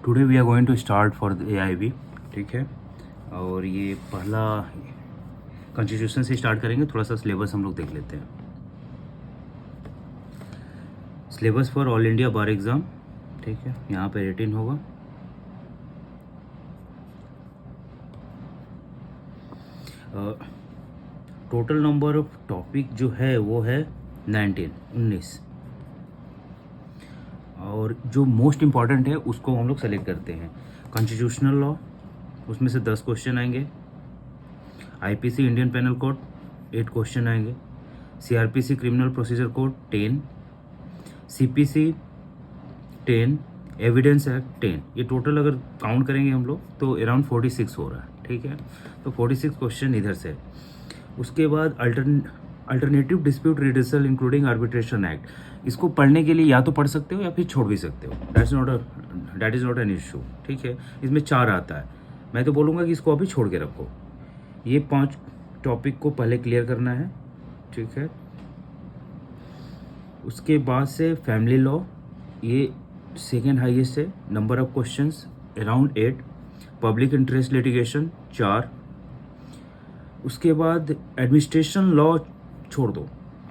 Today we are going to start for the AIB, ठीक है। और ये पहला कॉन्स्टिट्यूशन से स्टार्ट करेंगे। थोड़ा सा सिलेबस हम लोग देख लेते हैं। Syllabus for all India bar exam, ठीक है, यहाँ पे 18 होगा। टोटल नंबर ऑफ टॉपिक जो है वो है 19। और जो मोस्ट इम्पॉर्टेंट है उसको हम लोग सेलेक्ट करते हैं। कॉन्स्टिट्यूशनल लॉ, उसमें से 10 क्वेश्चन आएंगे। IPC Indian penal code 8 question आएंगे। CRPC criminal procedure code 10, CPC 10, evidence act 10। ये टोटल अगर काउंट करेंगे हम लोग तो अराउंड 46 हो रहा है, ठीक है। तो 46 क्वेश्चन इधर से। उसके बाद alternative dispute redressal including arbitration act, इसको पढ़ने के लिए या तो पढ़ सकते हो या फिर छोड़ भी सकते हो। That is not an issue, ठीक है। इसमें 4 आता है। मैं तो बोलूँगा कि इसको अभी छोड़ के रखो। ये 5 टॉपिक को पहले क्लियर करना है, ठीक है। उसके बाद से फैमिली लॉ, ये सेकेंड हाईएस्ट है। Number of questions around 8। Public interest litigation 4। उसके बाद एडमिनिस्ट्रेशन लॉ छोड़ दो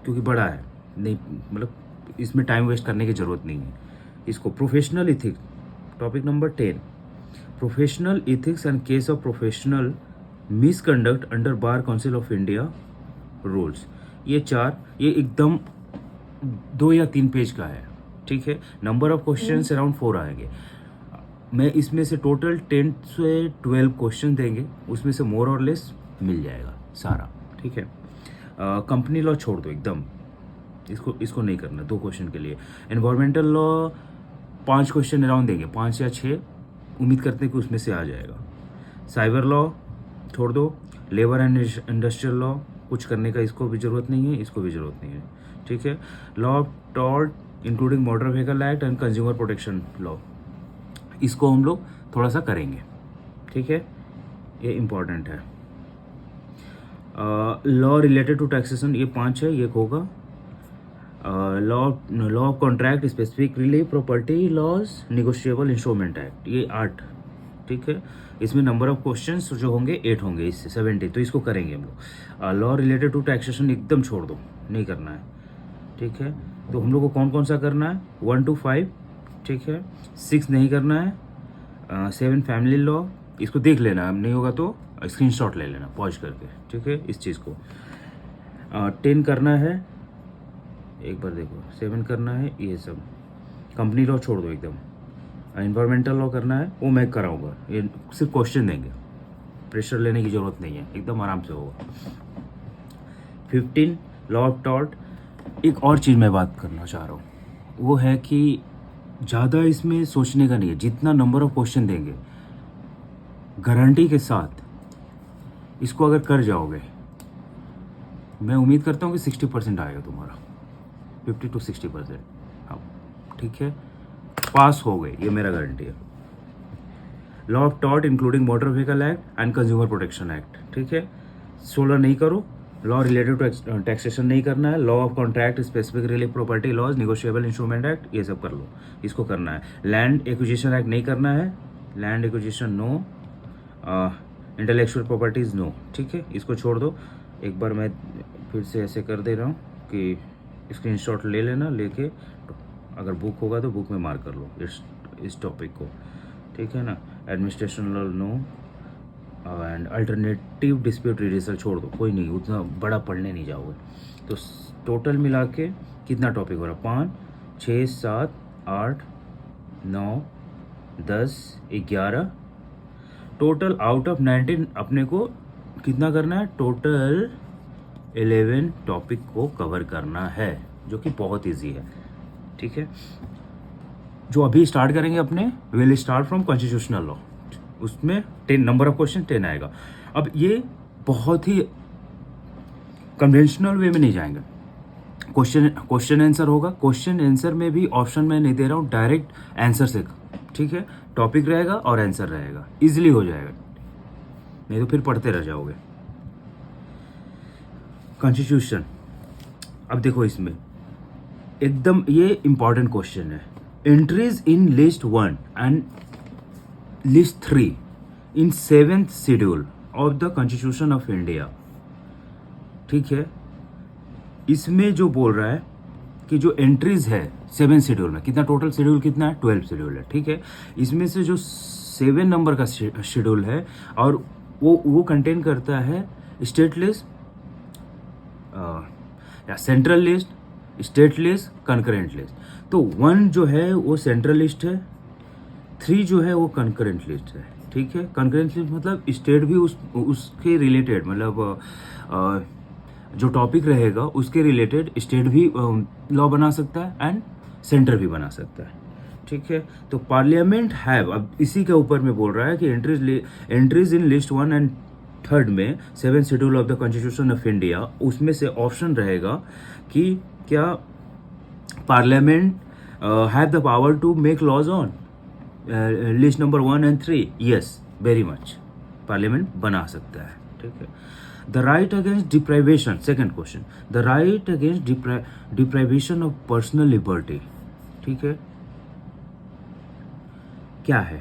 क्योंकि बड़ा है, नहीं मतलब इसमें टाइम वेस्ट करने की ज़रूरत नहीं है। इसको professional ethics, topic number 10, professional ethics and case of professional misconduct under bar council of India rules, ये 4। ये एकदम 2 या 3 पेज का है, ठीक है। नंबर ऑफ क्वेश्चंस अराउंड 4 आएंगे। मैं इसमें से टोटल 10 से 12 क्वेश्चन देंगे, उसमें से मोर और लेस मिल जाएगा सारा, ठीक है। कंपनी लॉ छोड़ दो एकदम, इसको नहीं करना 2 क्वेश्चन के लिए। एनवायरमेंटल लॉ 5 क्वेश्चन अराउंड देंगे, 5 या 6 उम्मीद करते हैं कि उसमें से आ जाएगा। साइबर लॉ छोड़ दो। लेबर एंड इंडस्ट्रियल लॉ कुछ करने का इसको भी ज़रूरत नहीं है, इसको भी ज़रूरत नहीं है, ठीक है। Law of tort including motor vehicle act and consumer protection law, इसको हम लोग थोड़ा सा करेंगे, ठीक है। ये इम्पॉर्टेंट है। लॉ रिलेटेड टू टैक्सेशन, ये 5 है, ये होगा। Law of contract, specific relief, property laws, negotiable instrument act, ये 8, ठीक है। इसमें नंबर ऑफ क्वेश्चंस जो होंगे 8 होंगे, इससे 70, तो इसको करेंगे हम लोग। लॉ रिलेटेड टू टैक्सेशन एकदम छोड़ दो, नहीं करना है, ठीक है। तो हम लोग को कौन कौन सा करना है, 1 to 5, ठीक है। 6 नहीं करना है। 7 फैमिली लॉ, इसको देख लेना, नहीं होगा तो स्क्रीनशॉट ले लेना पॉज करके, ठीक है, इस चीज़ को। 10 करना है, एक बार देखो, 7 करना है, ये सब। कंपनी लॉ छोड़ दो एकदम। एनवायरमेंटल लॉ करना है, वो मैं कराऊंगा, ये सिर्फ क्वेश्चन देंगे, प्रेशर लेने की ज़रूरत नहीं है, एकदम आराम से होगा। 15 लॉ ऑफ टॉर्ट। एक और चीज़ मैं बात करना चाह रहा हूँ, वो है कि ज़्यादा इसमें सोचने का नहीं है। जितना नंबर ऑफ क्वेश्चन देंगे, गारंटी के साथ इसको अगर कर जाओगे, मैं उम्मीद करता हूँ कि 60% आएगा तुम्हारा, 50 to 60%। हाँ, ठीक है, पास हो गए, ये मेरा गारंटी है। Law of tort including motor vehicle act and consumer protection act, ठीक है। 16 नहीं करो। लॉ रिलेटेड टू टैक्सेशन नहीं करना है। Law of contract, specific relief, property laws, negotiable instrument act, ये सब कर लो, इसको करना है। लैंड एक्विजिशन एक्ट नहीं करना है, land acquisition no. Intellectual properties no, ठीक है, इसको छोड़ दो। एक बार मैं फिर से ऐसे कर दे रहा हूँ कि स्क्रीनशॉट ले लेना, लेके अगर बुक होगा तो बुक में मार्क कर लो इस टॉपिक को, ठीक है ना। Administration law no, and alternative dispute redressal छोड़ दो, कोई नहीं, उतना बड़ा पढ़ने नहीं जाओगे। तो टोटल मिला के कितना टॉपिक हो रहा, 5, 6, 7, 8, 9, 10, 11, टोटल आउट ऑफ 19 अपने को कितना करना है, टोटल 11 टॉपिक को कवर करना है, जो कि बहुत इजी है, ठीक है। जो अभी स्टार्ट करेंगे अपने, will start from constitutional law, उसमें 10 नंबर ऑफ क्वेश्चन 10 आएगा। अब ये बहुत ही कन्वेंशनल वे में नहीं जाएंगे, क्वेश्चन आंसर होगा। क्वेश्चन आंसर में भी ऑप्शन में नहीं दे रहा हूँ, डायरेक्ट आंसर से, ठीक है। टॉपिक रहेगा और आंसर रहेगा, इजीली हो जाएगा, नहीं तो फिर पढ़ते रह जाओगे। कॉन्स्टिट्यूशन, अब देखो इसमें एकदम ये इंपॉर्टेंट क्वेश्चन है। Entries in list 1 and list 3 in 7th schedule of the constitution of India. ठीक है, इसमें जो बोल रहा है कि जो एंट्रीज है 7 शेड्यूल में, कितना टोटल शेड्यूल कितना है, 12 शेड्यूल है। ठीक है, इसमें से जो 7 नंबर का शेड्यूल है और वो कंटेन करता है स्टेट लिस्ट या central list, state list, concurrent list. तो 1 जो है वो सेंट्रल लिस्ट है, 3 जो है वो कंकरेंट लिस्ट है। ठीक है, कंकरेंट लिस्ट मतलब स्टेट भी उसके रिलेटेड, मतलब जो टॉपिक रहेगा उसके रिलेटेड स्टेट भी लॉ बना सकता है एंड सेंटर भी बना सकता है। ठीक है, तो पार्लियामेंट हैव, अब इसी के ऊपर में बोल रहा है कि एंट्रीज इन लिस्ट 1 एंड 3 में 7 schedule of the constitution of India, उसमें से ऑप्शन रहेगा कि क्या parliament have the power to make laws on list number 1 and 3। Yes, very much, parliament बना सकता है। ठीक है, the right against deprivation, second question, the right against deprivation of personal liberty. ठीक है, क्या है,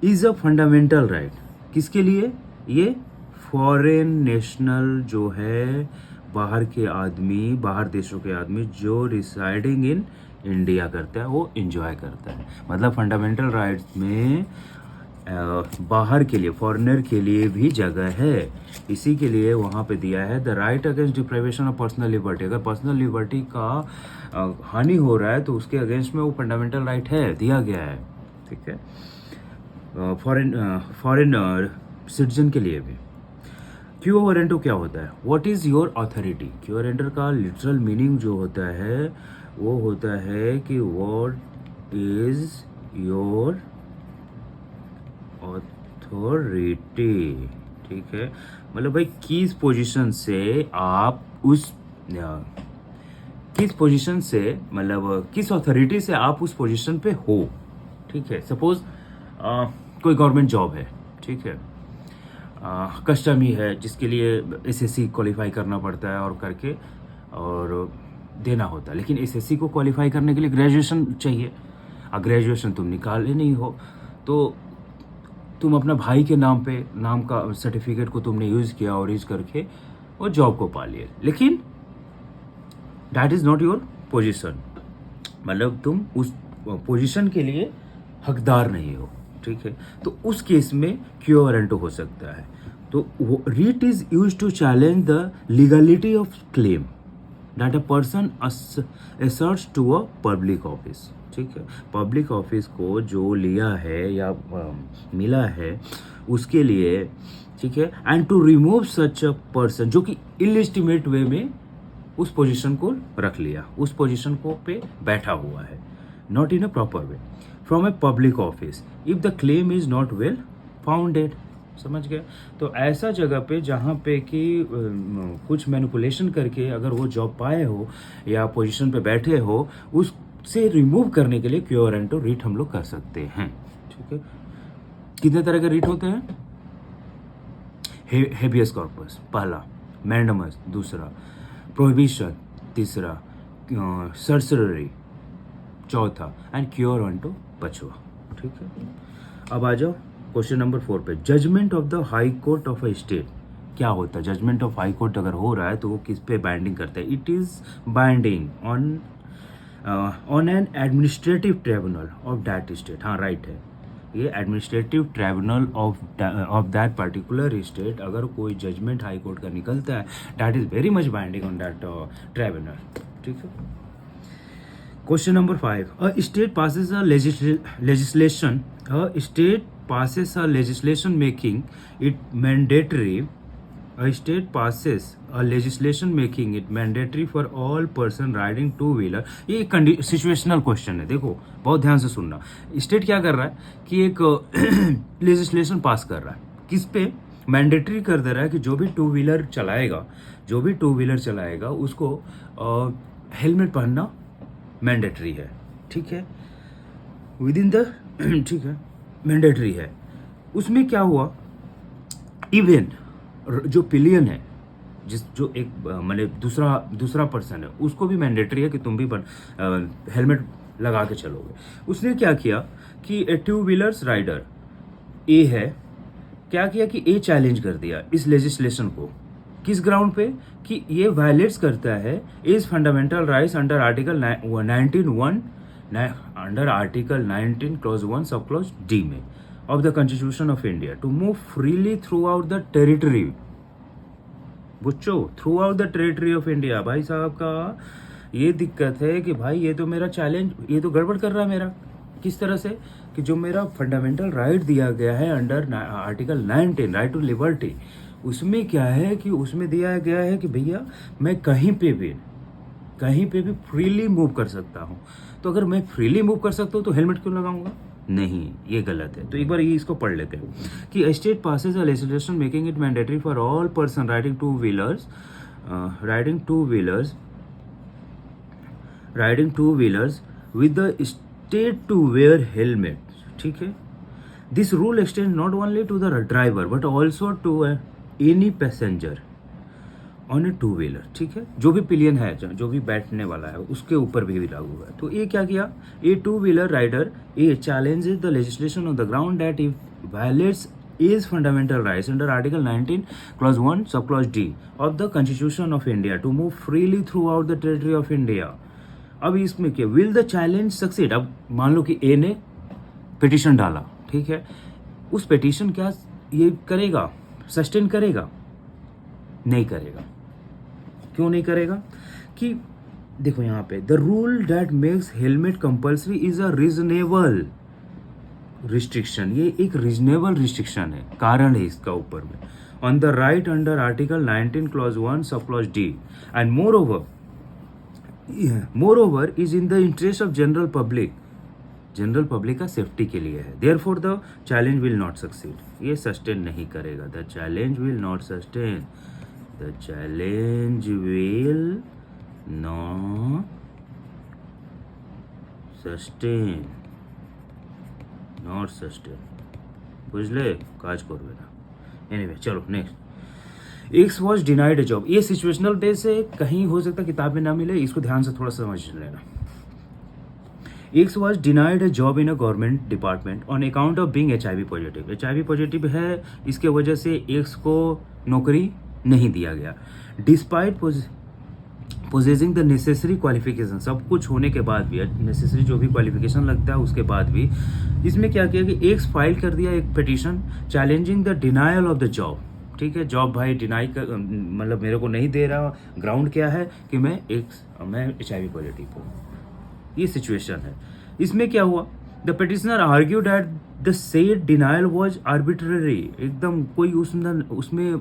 इज अ फंडामेंटल राइट, किसके लिए, ये फॉरेन नेशनल जो है, बाहर के आदमी, बाहर देशों के आदमी जो रिसाइडिंग इन इंडिया करता है वो इंजॉय करता है। मतलब फंडामेंटल राइट्स में बाहर के लिए, फॉरेनर के लिए भी जगह है, इसी के लिए वहाँ पे दिया है the right against deprivation of personal liberty. अगर पर्सनल लिबर्टी का हानि हो रहा है तो उसके अगेंस्ट में वो फंडामेंटल राइट है, दिया गया है। ठीक है, फॉरेन सिटीजन के लिए भी। क्यू वारंटो क्या होता है, what is your authority. Quo warranto का लिटरल मीनिंग जो होता है वो होता है कि व्हाट इज योर अथॉरिटी। ठीक है, मतलब भाई किस पोजीशन से आप उस, किस पोजीशन से, मतलब किस अथॉरिटी से आप उस पोजीशन पे हो। ठीक है, सपोज कोई गवर्नमेंट जॉब है, ठीक है, कस्टम ही है जिसके लिए एसएससी क्वालिफाई करना पड़ता है और करके और देना होता है, लेकिन एसएससी को क्वालिफाई करने के लिए ग्रेजुएशन चाहिए। अब ग्रेजुएशन तुम निकाले नहीं हो तो तुम अपना भाई के नाम पे, नाम का सर्टिफिकेट को तुमने यूज़ किया और यूज़ करके वो जॉब को पा लिए, लेकिन that is not your position, मतलब तुम उस पोजीशन के लिए हकदार नहीं हो। ठीक है, तो उस केस में क्यू वारंटो हो सकता है। तो writ is use to challenge the legality of claim that a person asserts to a public office. ठीक है, पब्लिक ऑफिस को जो लिया है या मिला है उसके लिए। ठीक है, and to remove such a person जो कि इलिजिटिमेट वे में उस पोजीशन को रख लिया, उस पोजीशन को पे बैठा हुआ है, not in a proper way, from a public office if the claim is not well founded. समझ गए, तो ऐसा जगह पे जहाँ पे कि कुछ मैनिपुलेशन करके अगर वो जॉब पाए हो या पोजीशन पे बैठे हो, उससे रिमूव करने के लिए क्यू वारंटो रीट हम लोग कर सकते हैं। ठीक है, कितने तरह के रीट होते हैं, हेबियस कॉर्पस पहला, मैंडमस दूसरा, प्रोहिबिशन तीसरा, सर्सरी चौथा एंड क्यू वारंटो पांचवा। ठीक है, अब आ जाओ क्वेश्चन नंबर 4 पे, judgment of the high court of a state क्या होता है। जजमेंट ऑफ हाई कोर्ट अगर हो रहा है तो वो किस पे बाइंडिंग करता है, it is binding on an administrative tribunal of that state. हाँ राइट है, ये administrative tribunal of that particular state, अगर कोई जजमेंट हाई कोर्ट का निकलता है that is very much binding on that tribunal. ठीक है, question number 5, a state passes a legislation, a state passes a legislation making it mandatory, a state passes a legislation making it mandatory for all person riding two wheeler। ये एक situational question है, देखो बहुत ध्यान से सुनना। State क्या कर रहा है कि एक लेजिस्लेशन पास कर रहा है, किस पे, मैंडेटरी कर दे रहा है कि जो भी टू व्हीलर चलाएगा उसको हेलमेट पहनना मैंडेटरी है। ठीक है, विद इन द ठीक है मैंडेटरी है। उसमें क्या हुआ, इवन जो पिलियन है, जो एक मतलब दूसरा पर्सन है, उसको भी मैंडेटरी है कि तुम भी हेलमेट लगा के चलोगे। उसने क्या किया कि ए टू व्हीलर्स राइडर ए है, क्या किया कि ए चैलेंज कर दिया इस लेजिस्लेशन को, किस ग्राउंड पे कि ये वायलेट्स करता है इस fundamental rights under article 19(1) under article 19 clause 1 sub clause D में of the constitution of India to move freely throughout the territory. बुच्चो, throughout the territory of India. भाई साहब का ये दिक्कत है कि भाई ये तो मेरा चैलेंज, ये तो गड़बड़ कर रहा है मेरा। किस तरह से कि जो मेरा फंडामेंटल राइट दिया गया है under article 19 right to liberty, उसमें क्या है कि उसमें दिया गया है कि भैया मैं कहीं पे भी फ्रीली मूव कर सकता हूँ। तो अगर मैं फ्रीली मूव कर सकता हूँ तो हेलमेट क्यों लगाऊंगा? नहीं, ये गलत है। तो एक बार ये इसको पढ़ लेते हैं कि state passes a legislation making it mandatory for all person riding two wheelers with the state to wear helmet. ठीक है, this rule extend not only to the driver but also to any passenger on a two wheeler. ठीक है, जो भी pillion है, जो भी बैठने वाला है उसके ऊपर भी लागू है। तो ये क्या किया, a two wheeler rider a challenges the legislation on the ground that if violates is fundamental rights under Article 19 Clause 1 Subclause D of the Constitution of India to move freely throughout the territory of India। अब इसमें क्या, will the challenge succeed? अब मान लो कि ए ने petition डाला, ठीक है, उस पिटिशन क्या ये करेगा, सस्टेन करेगा? नहीं करेगा। क्यों नहीं करेगा? कि देखो यहाँ पे the rule that makes helmet compulsory is a reasonable restriction. ये एक रीजनेबल रिस्ट्रिक्शन है, कारण है इसका ऊपर में on the right under article 19 clause 1 sub clause D and more over is in the interest of general public का safety के लिए है। Therefore the challenge will not succeed. ये सस्टेन नहीं करेगा। The challenge will not sustain. The challenge will not sustain. Not sustain, बुझले, काज करबे ना। एनीवे, चलो next. X was denied A job. ये सिचुएशनल बेस से कहीं हो सकता किताब में ना मिले, इसको ध्यान से थोड़ा समझ लेना। X was denied A job in a government department on account of being HIV positive. HIV positive है, इसके वजह से एक्स को नौकरी नहीं दिया गया। Despite possessing the necessary qualification, सब कुछ होने के बाद भी, नेसेसरी जो भी क्वालिफिकेशन लगता है उसके बाद भी, इसमें क्या किया कि एक्स फाइल कर दिया एक petition challenging the denial of the job. ठीक है, जॉब भाई डिनाई कर, मतलब मेरे को नहीं दे रहा। ग्राउंड क्या है कि मैं HIV पॉजिटिव हूँ। ये सिचुएशन है। इसमें क्या हुआ, the petitioner argue that the said denial was arbitrary. एकदम कोई उसमें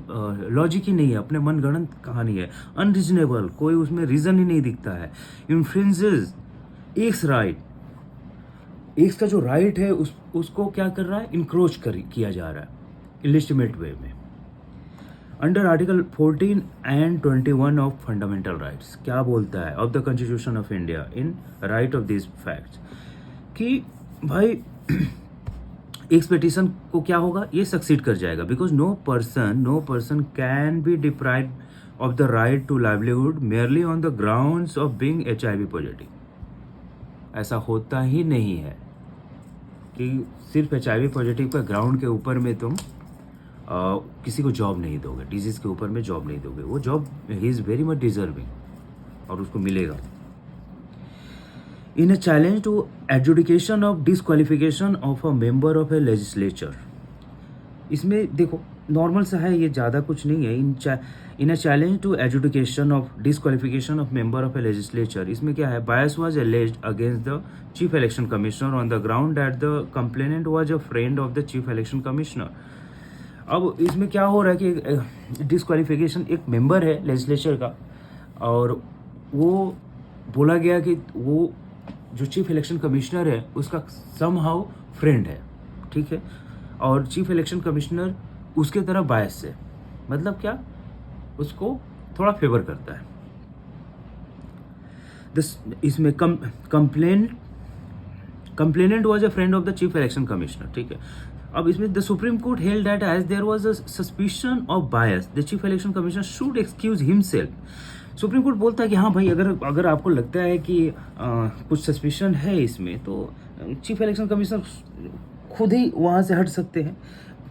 लॉजिक ही नहीं है, अपने मनगढ़ंत कहानी है, अनरीजनेबल, कोई उसमें रीजन ही नहीं दिखता है। इन्फ्रिंजेस एक्स राइट, एक्स का जो राइट है उसको क्या कर रहा है, इंक्रोच किया जा रहा है इलिजिटिमेट वे में। Under article 14 and 21 of fundamental rights क्या बोलता है, of the constitution of India in right of this facts, कि भाई एक्स पिटिशन को क्या होगा, ये सक्सीड कर जाएगा। Because no person can be deprived of the right to livelihood merely on the grounds of being HIV positive. ऐसा होता ही नहीं है कि सिर्फ HIV पॉजिटिव का ग्राउंड के ऊपर में तुम किसी को जॉब नहीं दोगे, डिजीज के ऊपर में जॉब नहीं दोगे। वो जॉब ही इज वेरी मच डिजर्विंग और उसको मिलेगा। In a challenge to adjudication of disqualification of a member of a legislature, इसमें देखो नॉर्मल सा है, ये ज़्यादा कुछ नहीं है। In a challenge to adjudication of disqualification of member of a legislature, इसमें क्या है, bias was alleged against the chief election commissioner on the ground that the complainant was a friend of the chief election commissioner. अब इसमें क्या हो रहा है कि डिसक्वालिफिकेशन, एक मेंबर है लेजिस्लेचर का और वो बोला गया कि वो जो चीफ इलेक्शन कमिश्नर है उसका समहाउ फ्रेंड है, ठीक है, और चीफ इलेक्शन कमिश्नर उसके तरफ बायस है, मतलब क्या, उसको थोड़ा फेवर करता है। इसमें complainant was a friend of the chief election commissioner, ठीक है। अब इसमें the supreme court held that as there was a suspicion of bias the chief election commissioner should excuse himself. Supreme court बोलता है कि हाँ भाई, अगर आपको लगता है कि कुछ सस्पिशन है इसमें, तो चीफ इलेक्शन कमिश्नर खुद ही वहाँ से हट सकते हैं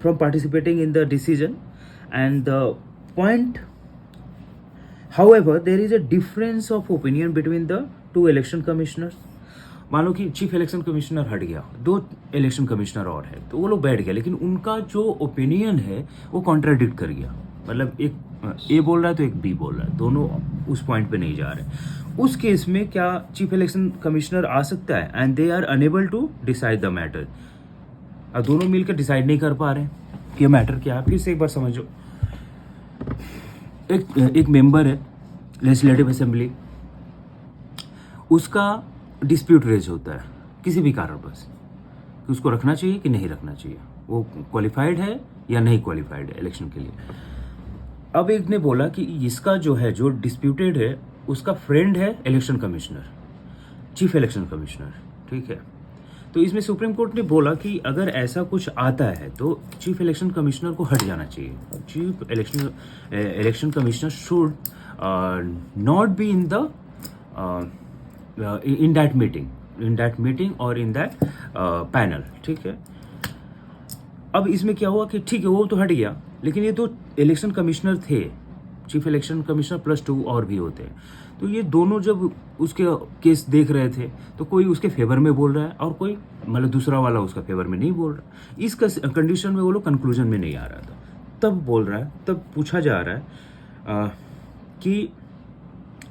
from participating in the decision. And the point, however, there is a difference of opinion between the two election commissioners. मान लो कि चीफ इलेक्शन कमिश्नर हट गया, दो इलेक्शन कमिश्नर और है, तो वो लोग बैठ गए, लेकिन उनका जो ओपिनियन है वो कॉन्ट्राडिक्ट कर गया. मतलब एक ए बोल रहा है तो एक बी बोल रहा है, दोनों उस पॉइंट पे नहीं जा रहे. उस केस में क्या चीफ इलेक्शन कमिश्नर आ सकता है and they are unable to decide the matter. अब दोनों मिलकर डिसाइड नहीं कर पा रहे कि ये मैटर क्या है. फिर से एक बार समझो, एक मेंबर है लेजिस्लेटिव असेंबली, उसका डिस्प्यूट रेज होता है किसी भी कारणवश कि उसको रखना चाहिए कि नहीं रखना चाहिए, वो क्वालिफाइड है या नहीं क्वालिफाइड है इलेक्शन के लिए. अब एक ने बोला कि इसका जो है, जो डिस्प्यूटेड है, उसका फ्रेंड है election commissioner, chief election commissioner. ठीक है, तो इसमें सुप्रीम कोर्ट ने बोला कि अगर ऐसा कुछ आता है तो चीफ इलेक्शन कमिश्नर को हट जाना चाहिए. Chief election commissioner should not be in the in that meeting और in that panel. ठीक है, अब इसमें क्या हुआ कि ठीक है वो तो हट गया, लेकिन ये दो इलेक्शन कमिश्नर थे, चीफ इलेक्शन कमिश्नर +2 और भी होते हैं. तो ये दोनों जब उसके केस देख रहे थे तो कोई उसके फेवर में बोल रहा है और कोई मतलब दूसरा वाला उसका फेवर में नहीं बोल रहा. इस कंडीशन में वो लोग कंक्लूजन में नहीं आ रहा था. तब बोल रहा है, तब पूछा जा रहा है कि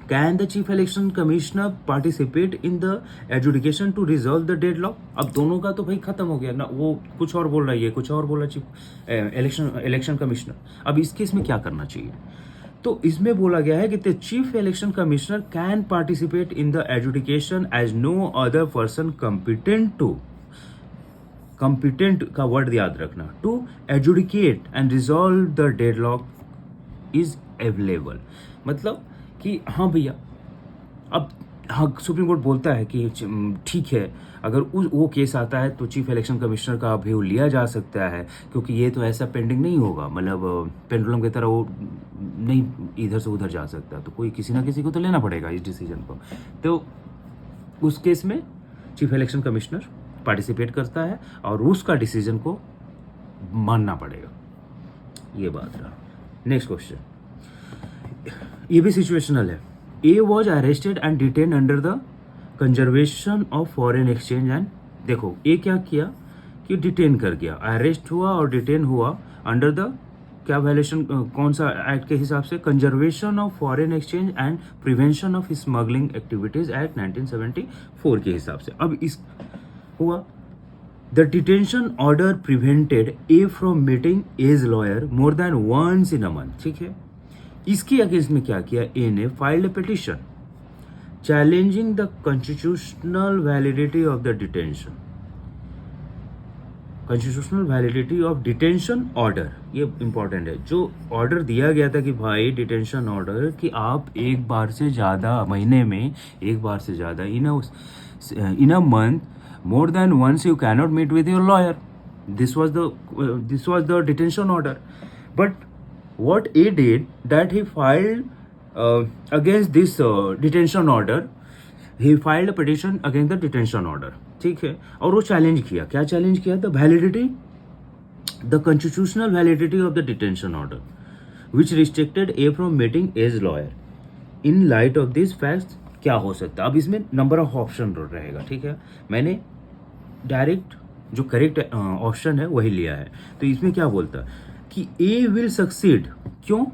Can the chief election commissioner participate in the adjudication to resolve the deadlock? अब दोनों का तो भाई खत्म हो गया ना, वो कुछ और बोल रहा है, ये कुछ और बोला चीफ इलेक्शन कमिश्नर. अब इस केस में क्या करना चाहिए? तो इसमें बोला गया है कि the chief election commissioner can participate in the adjudication as no other person competent का वर्ड याद रखना, to adjudicate and resolve the deadlock is available. मतलब कि हाँ भैया, अब हाँ सुप्रीम कोर्ट बोलता है कि ठीक है, अगर वो केस आता है तो चीफ इलेक्शन कमिश्नर का व्यू लिया जा सकता है, क्योंकि ये तो ऐसा पेंडिंग नहीं होगा, मतलब पेंडुलम की तरह वो नहीं इधर से उधर जा सकता, तो कोई किसी ना किसी को तो लेना पड़ेगा इस डिसीजन को. तो उस केस में चीफ इलेक्शन कमिश्नर पार्टिसिपेट करता है और उसका डिसीजन को मानना पड़ेगा. ये बात रहा. नेक्स्ट क्वेश्चन, ये भी सिचुएशनल है. ए was arrested and detain under the conservation of foreign exchange and, देखो ए क्या किया कि डिटेन कर गया, अरेस्ट हुआ और डिटेन हुआ अंडर द क्या वायलेशन, कौन सा एक्ट के हिसाब से? Conservation of foreign exchange and prevention of smuggling activities act 1974 के हिसाब से. अब इस हुआ, the detention order prevented A from meeting as lawyer more than once in a month. ठीक है, इसके अगेंस्ट में क्या किया? ए ने filed a petition challenging the constitutional validity of the detention, constitutional validity of detention order. ये important है, जो ऑर्डर दिया गया था कि भाई डिटेंशन ऑर्डर कि आप एक बार से ज़्यादा महीने में, एक बार से ज़्यादा in a month, more than once you cannot meet with your lawyer. This was the detention order. But what A did, that he filed against this detention order, he filed a petition against the detention order. ठीक है, और वो challenge किया. क्या challenge किया? The validity, the constitutional validity of the detention order which restricted A from meeting as lawyer. In light of this facts क्या हो सकता है? अब इसमें नंबर ऑफ ऑप्शन रहेगा. ठीक है, मैंने डायरेक्ट जो करेक्ट ऑप्शन है वही लिया है. तो इसमें क्या बोलता है कि ए विल सक्सीड. क्यों?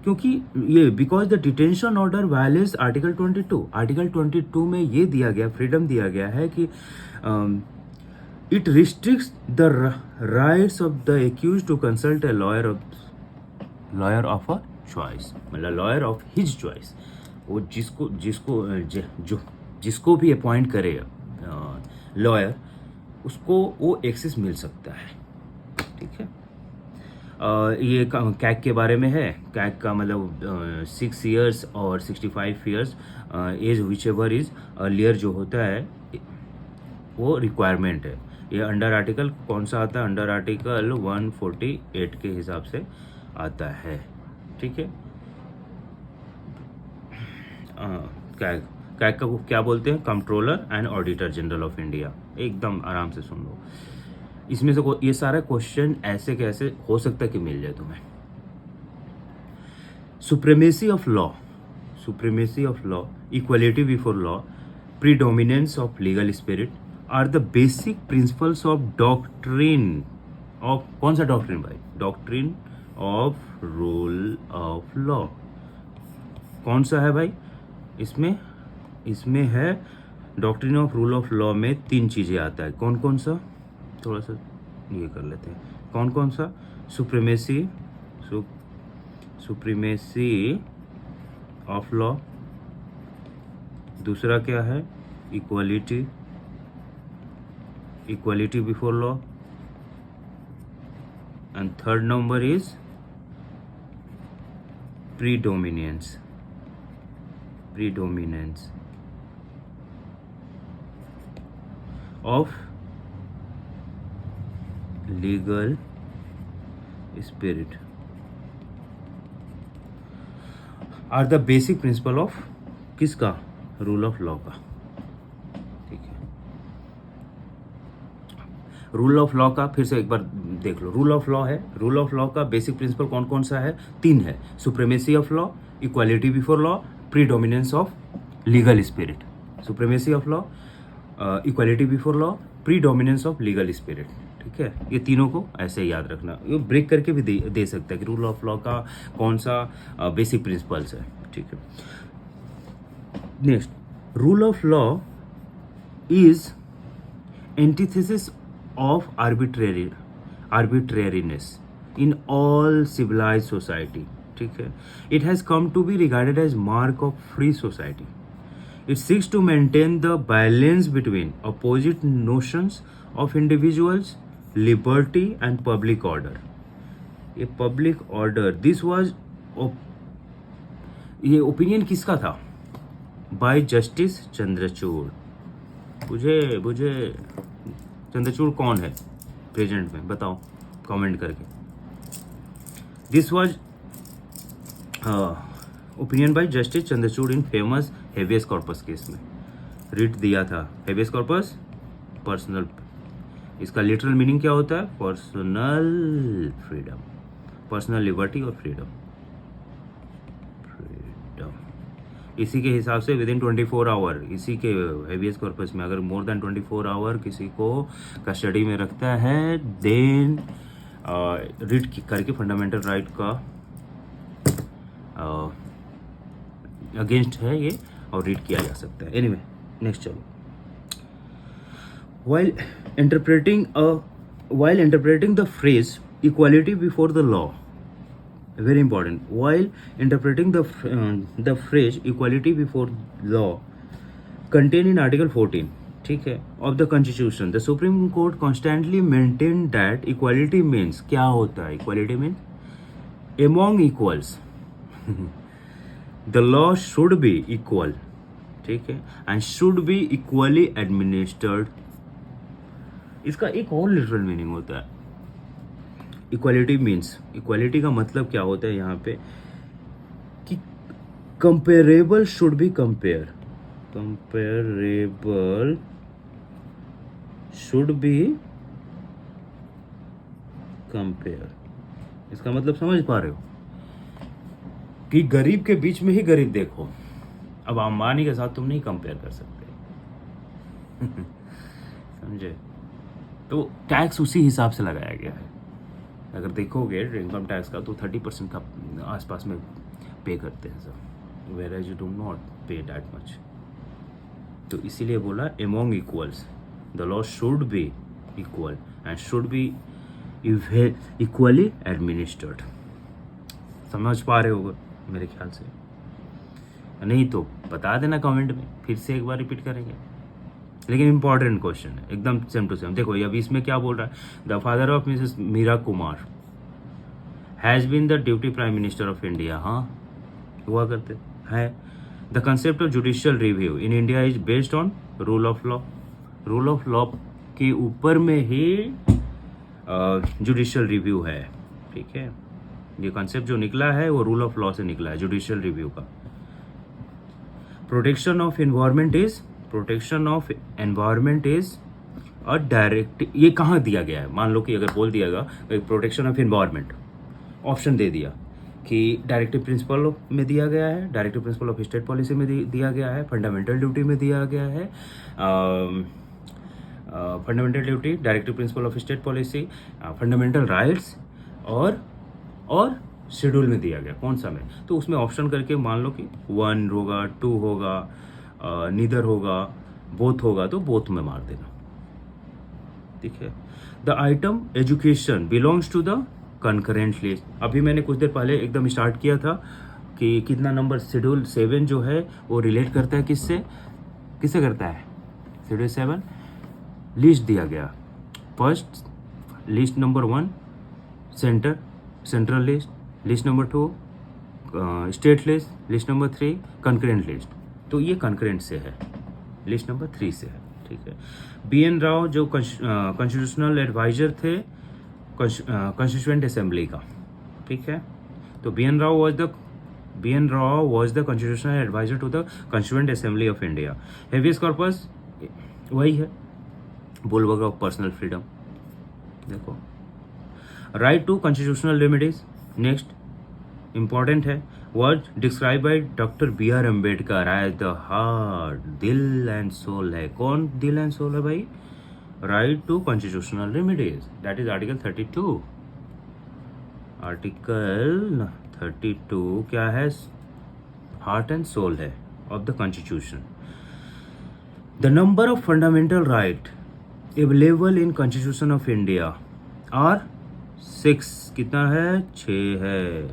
क्योंकि ये because the detention order violets article 22. Article 22 में ये दिया गया, फ्रीडम दिया गया है कि it restricts the rights of the accuse to consult a lawyer of a choice, मतलब लॉयर ऑफ हिज चॉइस. वो जिसको भी अपॉइंट करे लॉयर, उसको वो एक्सेस मिल सकता है. ठीक है, ये कैग के बारे में है. कैग का मतलब 6 years और 65 years age whichever is earlier जो होता है वो रिक्वायरमेंट है. ये अंडर आर्टिकल कौन सा आता है? अंडर आर्टिकल 148 के हिसाब से आता है. ठीक है, कैग को क्या बोलते हैं? Controller and auditor general of India. एकदम आराम से सुन लो. इसमें से ये सारा क्वेश्चन ऐसे कैसे हो सकता है कि मिल जाए तुम्हें। Supremacy of law, equality before law, predominance of legal spirit are the basic principles of doctrine of, कौन सा डॉक्ट्रिन भाई? Doctrine of rule of law. कौन सा है भाई? इसमें है doctrine of rule of law में 3 चीजें आता है। कौन कौन सा? थोड़ा सा ये कर लेते हैं। कौन कौन सा? सुप्रीमेसी ऑफ लॉ, दूसरा क्या है? Equality before law, and third number is predominance of legal spirit are the basic principle of किसका? रूल ऑफ लॉ का। ठीक है, रूल ऑफ लॉ का फिर से एक बार देख लो। रूल ऑफ लॉ है, रूल ऑफ लॉ का बेसिक प्रिंसिपल कौन कौन सा है? 3 है। Supremacy of law, equality before law, predominance of legal spirit. Supremacy of law, equality before law, predominance of legal spirit. ठीक है, ये तीनों को ऐसे याद रखना। ये ब्रेक करके भी दे सकता है कि रूल ऑफ लॉ का कौन सा बेसिक प्रिंसिपल्स है। ठीक है, next, rule of law is antithesis of arbitrariness in all civilized society. ठीक है, it has come to be regarded as mark of free society. It seeks to maintain the balance between opposite notions of individuals, liberty and public order. ये public order, this was ये opinion किसका था? Bye justice Chandrachud. बुझे चंद्रचूड़ कौन है present में? बताओ comment करके। This was opinion by justice Chandrachud in famous habeas corpus case में। रिट दिया था हेबियस कॉर्पस पर्सनल, इसका लिटरल मीनिंग क्या होता है? पर्सनल फ्रीडम, पर्सनल लिबर्टी और फ्रीडम। इसी के हिसाब से विद इन 24 आवर, इसी के हेबियस कॉर्पस में अगर मोर देन 24 आवर किसी को कस्टडी में रखता है, देन रिट करके फंडामेंटल राइट का अगेंस्ट है ये, और रिट किया जा सकता है। एनीवे, नेक्स्ट चलो। while interpreting the phrase equality before the law, very important, while interpreting the phrase equality before law contained in article 14, ठीक है, of the constitution, the supreme court constantly maintained that equality means, क्या होता है equality means? among equals the law should be equal, ठीक है, and should be equally administered. इसका एक और लिटरल मीनिंग होता है। इक्वालिटी मीन्स, इक्वालिटी का मतलब क्या होता है यहाँ पे कि comparable should be compare, comparable should be compare. इसका मतलब समझ पा रहे हो कि गरीब के बीच में ही गरीब देखो। अब अंबानी के साथ तुम नहीं कंपेयर कर सकते समझे? तो टैक्स उसी हिसाब से लगाया गया है। अगर देखोगे इनकम टैक्स का तो 30% का आसपास में पे करते हैं सब, whereas you do not pay that much. तो इसीलिए बोला among equals the law should be equal and should be equally administered. समझ पा रहे होगे मेरे ख्याल से, नहीं तो बता देना कमेंट में, फिर से एक बार रिपीट करेंगे। लेकिन इंपॉर्टेंट क्वेश्चन है, एकदम सेम टू सेम। देखो अभी इसमें क्या बोल रहा है? The father of Mrs Meera Kumar has been the deputy prime minister of India. हाँ, हुआ करते हैं। The concept of judicial review in India is based on rule of law. Rule of law के ऊपर में ही जुडिशियल रिव्यू है। ठीक है, ये कंसेप्ट जो निकला है वो रूल ऑफ लॉ से निकला है, जुडिशियल रिव्यू का। प्रोटेक्शन ऑफ एनवायरमेंट इज और डायरेक्ट, ये कहाँ दिया गया है, मान लो कि अगर बोल दिया गया प्रोटेक्शन ऑफ इन्वायरमेंट, ऑप्शन दे दिया कि डायरेक्टिव प्रिंसिपल में दिया गया है, directive principle of state policy में दिया गया है, फंडामेंटल ड्यूटी में दिया गया है, fundamental duty, directive principle of state policy, fundamental rights और शेड्यूल में दिया गया, कौन सा में, तो उसमें ऑप्शन करके मान लो कि 1 होगा, 2 होगा, नीदर होगा, बोथ होगा, तो बोथ में मार देना, ठीक है। The item education belongs to the concurrent list. अभी मैंने कुछ देर पहले एकदम स्टार्ट किया था कि कितना नंबर, शेड्यूल 7 जो है वो रिलेट करता है किससे करता है, शेड्यूल 7 लिस्ट दिया गया, first list number 1 central list, list number 2 state list, list number 3 concurrent list, तो ये कंकरेंट से है, लिस्ट नंबर 3 से है, ठीक है। BN राव जो कॉन्स्टिट्यूशनल एडवाइजर थे कॉन्स्टिट्यूएंट असेंबली का, ठीक है, तो BN Rao was the constitutional advisor to the constituent assembly of India. Habeas corpus वही है, बुलवर्क ऑफ पर्सनल फ्रीडम, देखो। Right to constitutional remedies, next important है, word describe by doctor BR Ambedkar as the heart, दिल and soul है, कौन दिल and soul है भाई, right to constitutional remedies, that is article 32। Article 32 क्या है, हार्ट एंड सोल है of the constitution. The number of fundamental right available in constitution of India are 6, कितना है, 6 है,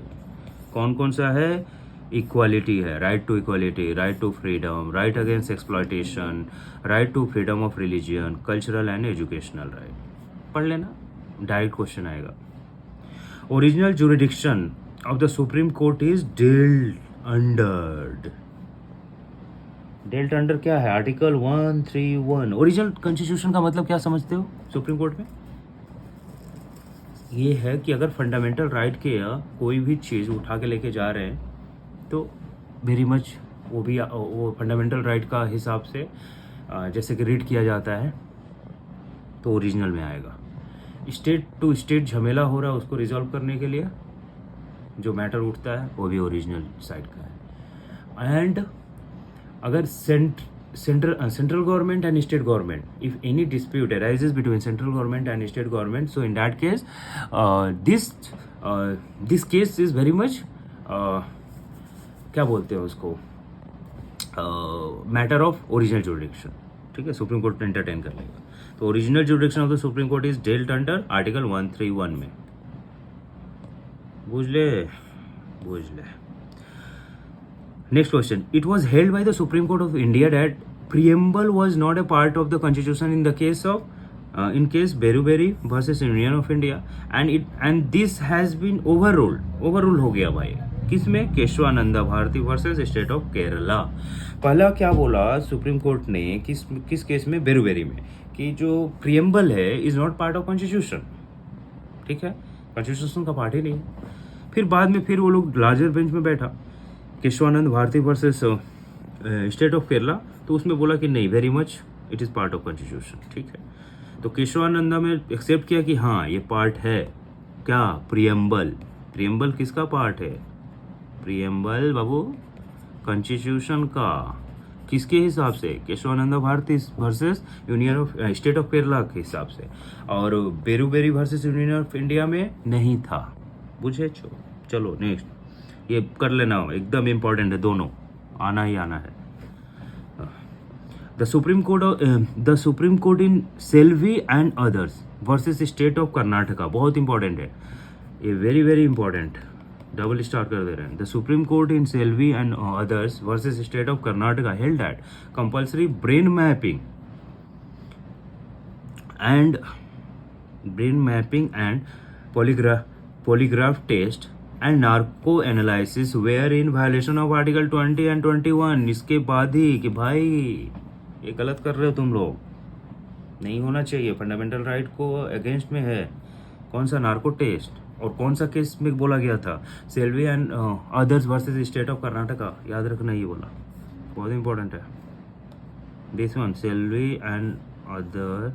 कौन कौन सा है, इक्वालिटी है, right to equality, right to freedom, right against exploitation, right to freedom of religion, cultural and educational right, पढ़ लेना, डायरेक्ट क्वेश्चन आएगा। Original jurisdiction of the supreme court is dealt under क्या है, आर्टिकल 131। ओरिजिनल कॉन्स्टिट्यूशन का मतलब क्या समझते हो सुप्रीम कोर्ट में, ये है कि अगर फंडामेंटल राइट के कोई भी चीज़ उठा के लेके जा रहे हैं तो वेरी मच वो फंडामेंटल राइट का हिसाब से जैसे कि रीड किया जाता है तो ओरिजिनल में आएगा। स्टेट टू स्टेट झमेला हो रहा है, उसको रिजॉल्व करने के लिए जो मैटर उठता है वो भी ओरिजिनल साइड का है। एंड अगर central government and state government, if any dispute arises between central government and state government, so in that case this case is very much क्या बोलते हैं उसको, मैटर ऑफ ओरिजिनल जुरिडिक्शन, ठीक है, supreme court entertain कर लेगा। तो original jurisdiction of the supreme court is dealt under article 131 में, बुझ ले। Next question. It was held by the Supreme Court of India that preamble was not a part of the Constitution in the case of in case Beruberi versus Union of India, and this has been overruled हो गया भाई, किसमें, Kesavananda Bharati versus state of Kerala. पहला क्या बोला supreme court ने, किस case में, बेरूबेरी में, कि जो प्रियम्बल है is not part of constitution, ठीक है, कॉन्स्टिट्यूशन का पार्ट ही नहीं। फिर बाद में फिर वो लोग लार्जर बेंच में बैठा, Kesavananda Bharati versus state of Kerala, तो उसमें बोला कि नहीं, very much it is part of constitution, ठीक है। तो केशवानंदा में एक्सेप्ट किया कि हाँ ये पार्ट है, क्या, प्रियम्बल किसका पार्ट है, प्रियम्बल बाबू कॉन्स्टिट्यूशन का, किसके हिसाब से, Kesavananda Bharati versus union of state of Kerala के हिसाब से, और Berubari versus union of India में नहीं था, बुझे। चलो नेक्स्ट, ये कर लेना, एकदम इम्पोर्टेंट है, दोनों आना ही आना है। The supreme court in Selvi and others versus state of Karnataka, बहुत इंपॉर्टेंट है ये, very very important, double star कर दे रहे हैं। The supreme court in Selvi and others versus state of Karnataka held that compulsory brain mapping and polygraph test and narco analysis were in violation of article 20 and 21। इसके बाद ही कि भाई ये गलत कर रहे हो तुम लोग, नहीं होना चाहिए, फंडामेंटल राइट को अगेंस्ट में है। कौन सा नार्को टेस्ट, और कौन सा केस में बोला गया था, Selvi and others versus state of Karnataka, याद रखना, ये बोला, बहुत इंपॉर्टेंट है this one, Selvi and other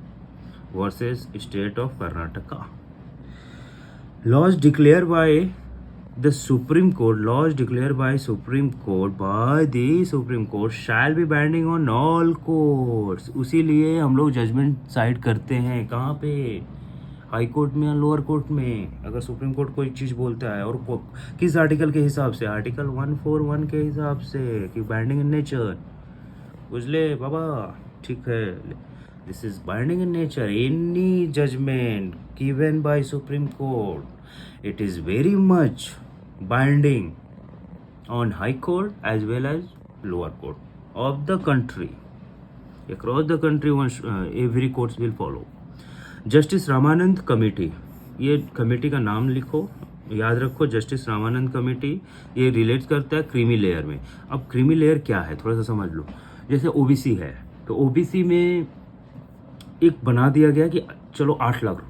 versus state of Karnataka. Laws declared by the Supreme Court, laws declared by the Supreme Court shall be binding on all courts. उसीलिए हम लोग judgement side करते हैं कहाँ पे, हाई कोर्ट में या लोअर कोर्ट में. अगर सुप्रीम कोर्ट कोई चीज़ बोलता है और किस आर्टिकल के हिसाब से, आर्टिकल 141 के हिसाब से कि बाइंडिंग इन नेचर. बुझले बाबा, ठीक है. This is binding in nature. Any judgment given by supreme court, it is very much binding on high court as well as lower court of the country. Across the country, every courts will follow. Justice Ramanand committee, ये committee का नाम लिखो, याद रखो. Justice Ramanand committee ये relate करता है creamy layer में. अब क्रीमी लेयर क्या है थोड़ा सा समझ लो. जैसे ओबीसी है तो ओबीसी में एक बना दिया गया कि चलो 8 लाख,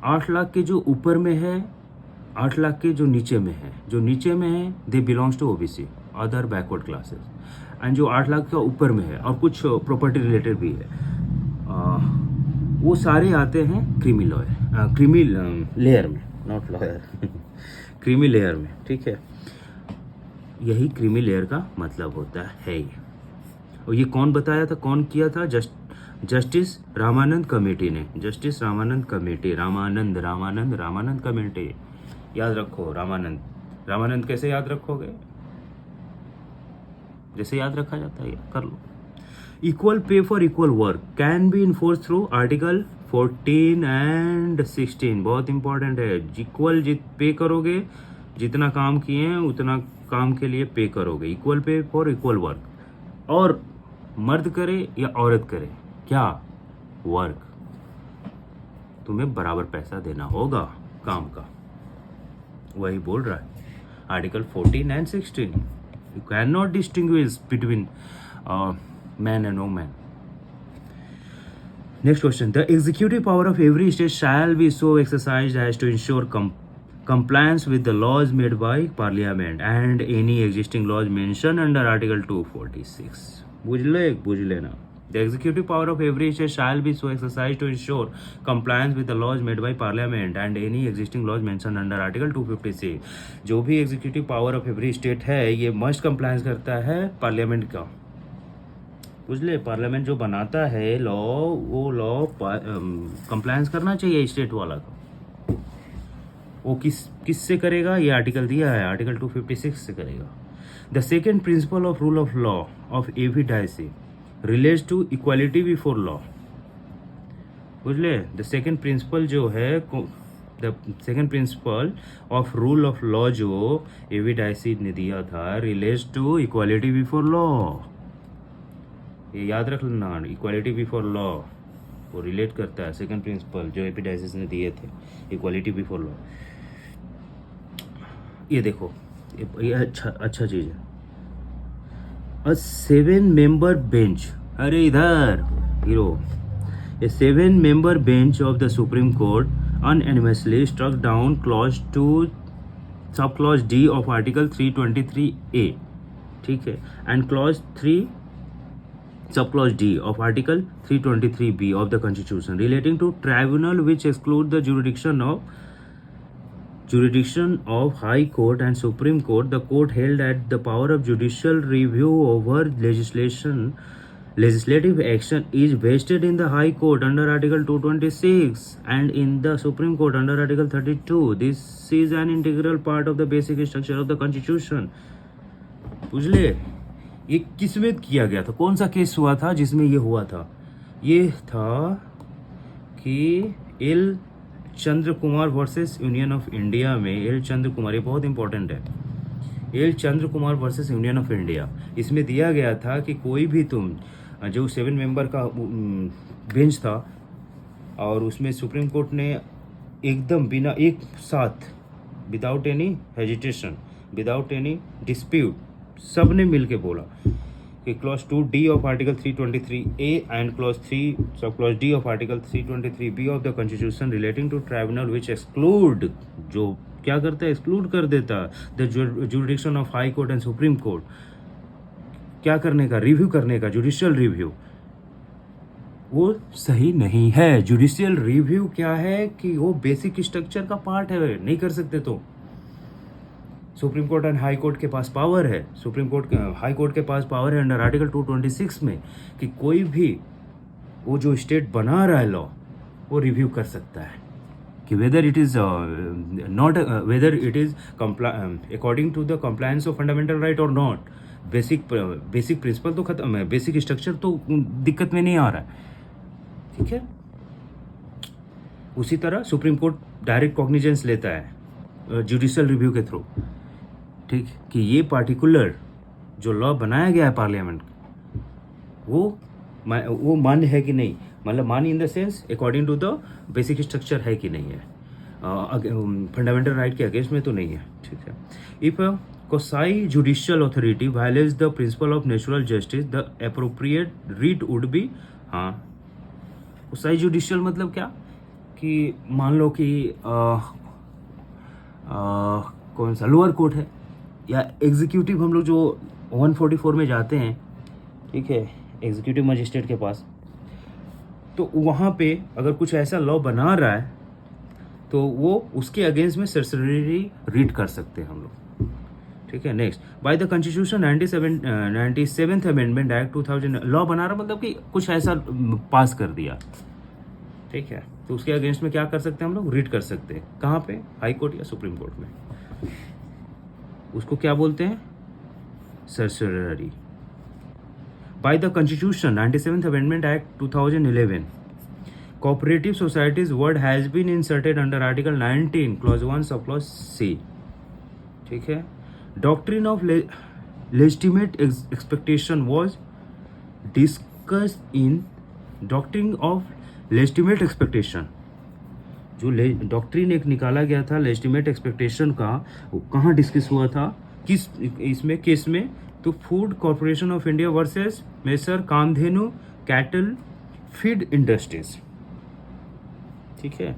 8 लाख के जो ऊपर में है, 8 लाख के जो नीचे में है, जो नीचे में है they belongs to OBC, other backward classes. And जो 8 लाख का ऊपर में है और कुछ प्रॉपर्टी रिलेटेड भी है, वो सारे आते हैं क्रीमी लेयर में, नॉट लॉयर, क्रीमी लेयर में. ठीक है, यही क्रीमी लेयर का मतलब होता है. और ये कौन बताया था, कौन किया था? जस्टिस रामानंद कमेटी ने. Justice Ramanand committee, Ramanand committee. याद रखो रामानंद कैसे याद रखोगे? जैसे याद रखा जाता है, कर लो. Equal pay for equal work can be enforce through article 14 and 16. बहुत इंपॉर्टेंट है. इक्वल पे करोगे, जितना काम किए हैं उतना काम के लिए पे करोगे. Equal pay for equal work. और मर्द करे या औरत करे, क्या वर्क, तुम्हें बराबर पैसा देना होगा काम का. वही बोल रहा है article 14 and 16. You can not distinguish between man and women. Next question. The executive power of every state shall be so exercised as to ensure compliance with the laws made by parliament and any existing laws mentioned under article 246. बुझ लेना. The executive power of every state shall be so exercised to ensure compliance with the laws made by parliament and any existing laws mentioned under article 256. जो भी executive power of every state है ये must compliance करता है parliament का. बुझ ले, parliament जो बनाता है लॉ, वो लॉ कंप्लायंस करना चाहिए स्टेट वाला का. वो किससे करेगा? ये आर्टिकल दिया है, आर्टिकल 256 से करेगा. The second principle of rule of law of AV Dicey relates to equality before law. बुझ ले, द सेकेंड प्रिंसिपल जो है, the second principle of rule of law जो एविडेंसी ने दिया था, relates to equality before law. ये याद रख लेना, इक्वालिटी बिफोर लॉ वो रिलेट करता है. सेकेंड प्रिंसिपल जो एविडेंसेस ने दिए थे, इक्वालिटी बिफोर लॉ. ये देखो, ये अच्छा चीज़ है. अ 7-member बेंच, अरे इधर hero, A 7-member bench of the supreme court unanimously struck down clause 2 subclause D of article 323A. ठीक है, and clause 3 subclause D of article 323B of the constitution relating to tribunal which exclude the jurisdiction of high court and supreme court. The court held that the power of judicial review over legislative action is vested in the high court under article 226 and in the supreme court under article 32. This is an integral part of the basic structure of the constitution. पूछ ले, ये किस में किया गया था? कौन सा केस हुआ था जिसमें ये हुआ था? ये था कि L Chandra Kumar versus union of India में. एल चंद्र कुमार, ये बहुत इंपॉर्टेंट है. L Chandra Kumar versus union of India, इसमें दिया गया था कि कोई भी तुम जो 7-member का बेंच था और उसमें सुप्रीम कोर्ट ने एकदम बिना एक साथ, without any hesitation, without any dispute, सब ने मिल के बोला कि clause 2D of article 323A and clause 3 sub clause D of article 323B of the constitution relating to tribunal which exclude, जो क्या करता है, एक्सक्लूड कर देता the jurisdiction of high court and supreme court. क्या करने का? रिव्यू करने का, जुडिशियल रिव्यू. वो सही नहीं है। जुडिशियल रिव्यू क्या है कि वो बेसिक स्ट्रक्चर का पार्ट है, नहीं कर सकते। तो supreme court and high court के पास पावर है, हाई कोर्ट के पास पावर है अंडर आर्टिकल 226 में कि कोई भी वो जो स्टेट बना रहा है लॉ वो रिव्यू कर सकता है कि whether it is not, whether it is according to the compliance of fundamental right और नॉट। बेसिक प्रिंसिपल तो खत्म है, बेसिक स्ट्रक्चर तो दिक्कत में नहीं आ रहा है, ठीक है। उसी तरह सुप्रीम कोर्ट डायरेक्ट कॉग्निजेंस लेता है जुडिशियल रिव्यू के थ्रू, ठीक, कि ये पार्टिकुलर जो लॉ बनाया गया है पार्लियामेंट, वो मान्य है कि नहीं, मतलब मान्य in the sense according to the basic structure है कि नहीं है, फंडामेंटल राइट के अगेंस्ट में तो नहीं है, ठीक है। If quasi judicial authority violates the principle of natural justice the appropriate writ would be, हाँ, कोसाई जुडिशियल मतलब क्या कि मान लो कि कौन सा लोअर कोर्ट है या एग्जीक्यूटिव, हम लोग जो 144 में जाते हैं, ठीक है, एग्जीक्यूटिव मजिस्ट्रेट के पास, तो वहाँ पे अगर कुछ ऐसा लॉ बना रहा है तो वो उसके अगेंस्ट में सर्सरी रीड कर सकते हैं हम लोग, ठीक है। Next, bye the constitution 97th amendment act 2000, law बना रहा मतलब कि कुछ ऐसा पास कर दिया, ठीक है, तो उसके अगेंस्ट में क्या कर सकते हैं हम लोग, रीड कर सकते हैं। कहाँ पे, हाई कोर्ट या सुप्रीम कोर्ट में, उसको क्या बोलते हैं, cursory. By the constitution 97th amendment act 2011, cooperative societies word has been inserted under article 19 clause 1 subclause c, ठीक है। doctrine of legitimate expectation was discussed in doctrine of legitimate expectation, जो doctrine एक निकाला गया था लेजिटिमेट एक्सपेक्टेशन का, वो कहाँ डिस्कस हुआ था, किस इसमें केस में, तो food corporation of India versus messrs Kamdhenu cattle feed industries, ठीक है।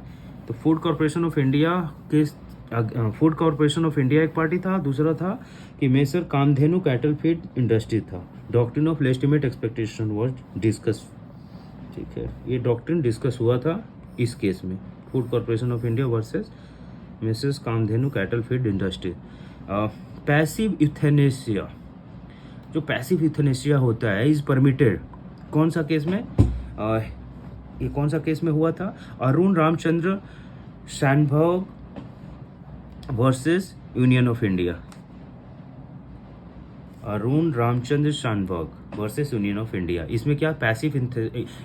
तो फूड कॉर्पोरेशन ऑफ इंडिया के, फूड कॉर्पोरेशन ऑफ इंडिया एक पार्टी था, दूसरा था कि messrs Kamdhenu cattle feed industries था। Doctrine of legitimate expectation was discuss, ठीक है, ये डॉक्ट्रिन डिस्कस हुआ था इस केस में, food corporation of India versus Messrs Kamdhenu cattle feed industry. Passive euthanasia, जो पैसिव यूथेनेसिया होता है इज परमिटेड, कौन सा केस में, ये कौन सा केस में हुआ था, Arun Ramchandra Shanbaug versus union of India, Arun Ramchandra Shanbaug versus union of India. इसमें क्या, पैसिव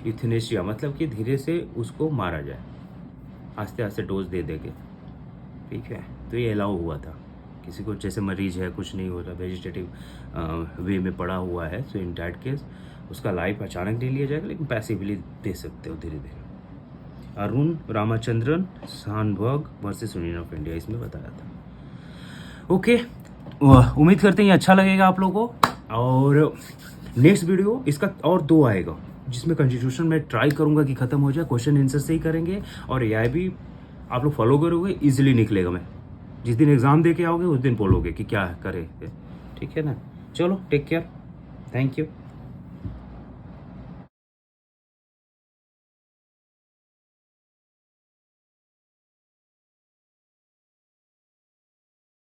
यूथेनेसिया मतलब कि धीरे से उसको मारा जाए, आस्ते आस्ते डोज दे देके, ठीक है, तो ये अलाउ हुआ था। किसी को जैसे मरीज है, कुछ नहीं हो रहा, वेजिटेटिव वे में पड़ा हुआ है, सो इन डैट केस उसका लाइफ अचानक नहीं लिया जाएगा, लेकिन पैसिवली दे सकते हो धीरे धीरे। Arun Ramachandran Shanbaug versus union of India, इसमें बताया था। ओके, उम्मीद करते हैं ये अच्छा लगेगा आप लोगों को। और नेक्स्ट वीडियो इसका और 2 आएगा, जिसमें कॉन्स्टिट्यूशन में ट्राई करूंगा कि खत्म हो जाए, क्वेश्चन आंसर से ही करेंगे, और AI भी आप लोग फॉलो करोगे, इजीली निकलेगा। मैं जिस दिन एग्जाम दे के आओगे उस दिन बोलोगे कि क्या करे, ठीक है ना। चलो, टेक केयर, थैंक यू।